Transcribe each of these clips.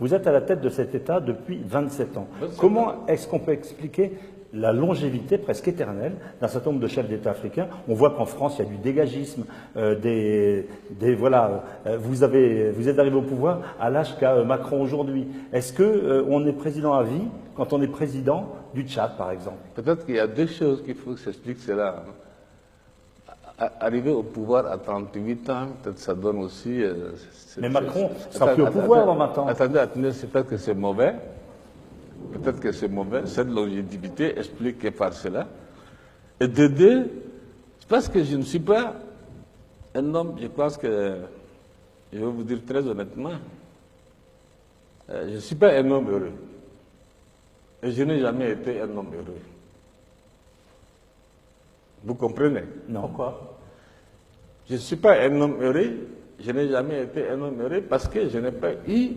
Vous êtes à la tête de cet État depuis 27 ans. Comment est-ce qu'on peut expliquer la longévité presque éternelle d'un certain nombre de chefs d'État africains? On voit qu'en France, il y a du dégagisme, voilà, vous êtes arrivé au pouvoir à l'âge qu'a Macron aujourd'hui. Est-ce que on est président à vie quand on est président du Tchad, par exemple? Peut-être qu'il y a deux choses qu'il faut que j'explique cela. Arriver au pouvoir à 38 ans, peut-être ça donne aussi... Mais Macron sera plus au pouvoir dans 20 ans. Attendez, c'est peut-être que c'est mauvais. Peut-être que c'est mauvais. Cette longévité explique par cela. Et de deux, parce que je ne suis pas un homme, je pense que, je vais vous dire très honnêtement, je ne suis pas un homme heureux. Et je n'ai jamais été un homme heureux. Vous comprenez? Non. Pourquoi? Je ne suis pas un homme heureux, je n'ai jamais été un homme heureux parce que je n'ai pas eu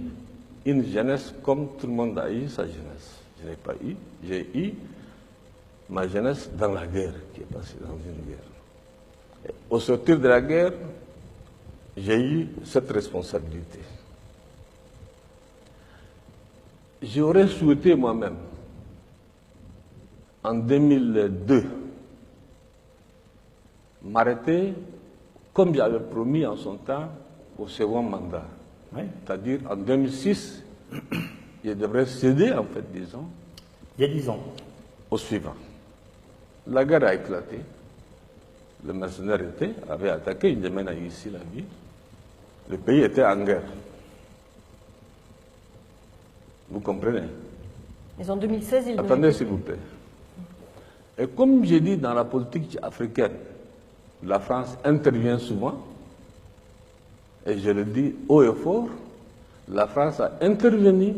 une jeunesse comme tout le monde a eu sa jeunesse. Je n'ai pas eu, j'ai eu ma jeunesse dans la guerre, qui est passée dans une guerre. Et au sortir de la guerre, j'ai eu cette responsabilité. J'aurais souhaité moi-même, en 2002, m'arrêter, comme j'avais promis en son temps, au second mandat. Oui. C'est-à-dire, en 2006, je devrais céder, en fait, disons. Il y a 10 ans. Au suivant. La guerre a éclaté. Le mercenaire avait attaqué, il mène ici la ville. Le pays était en guerre. Vous comprenez? Mais en 2016, il... Attendez, s'il vous plaît. Et comme j'ai dit dans la politique africaine, la France intervient souvent, et je le dis haut et fort, la France a intervenu,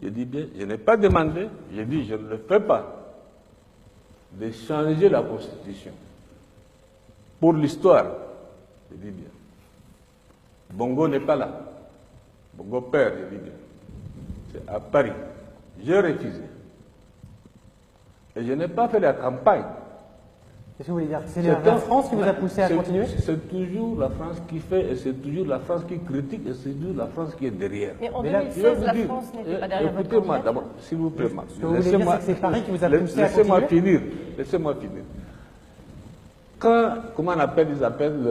je dis bien, je n'ai pas demandé, je dis je ne le fais pas, de changer la Constitution. Pour l'histoire, je dis bien. Bongo n'est pas là. Bongo père, je dis bien. C'est à Paris. J'ai refusé. Et je n'ai pas fait la campagne. Qu'est-ce que vous voulez dire? C'est la France qui vous a poussé à continuer? C'est toujours la France qui fait, et c'est toujours la France qui critique, et c'est toujours la France qui est derrière. Mais en 2016, la France n'était pas derrière votre Écoutez-moi d'abord, s'il vous plaît. Ce que vous voulez dire, c'est que c'est Paris qui vous a poussé à continuer? Laissez-moi finir. Quand, comment on appelle, ils appellent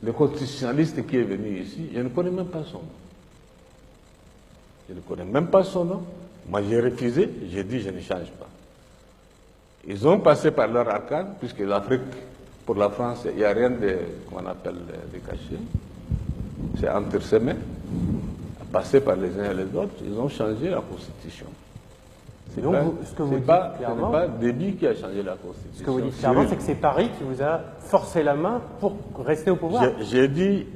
le constitutionnaliste qui est venu ici, je ne connais même pas son nom. Je ne connais même pas son nom. Moi, j'ai refusé, j'ai dit je ne change pas. Ils ont passé par leur arcane, puisque l'Afrique, pour la France, il n'y a rien de, comment on appelle, de caché. C'est entre ses mains, passé par les uns et les autres, ils ont changé la Constitution. Ce n'est pas Déby qui a changé la Constitution. Ce que vous dites clairement, c'est que c'est Paris qui vous a forcé la main pour rester au pouvoir. J'ai dit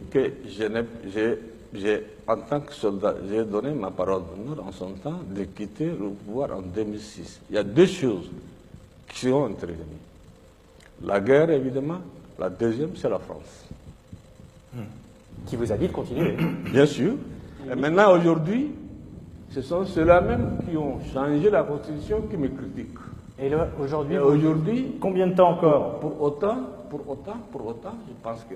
que en tant que soldat, j'ai donné ma parole d'honneur en son temps de quitter le pouvoir en 2006. Il y a deux choses qui sont intervenues. La guerre, évidemment. La deuxième, c'est la France. Qui vous a dit de continuer. Bien sûr. Et maintenant, aujourd'hui, ce sont ceux-là même qui ont changé la Constitution qui me critiquent. Et aujourd'hui, aujourd'hui, combien de temps encore? Pour autant, je pense que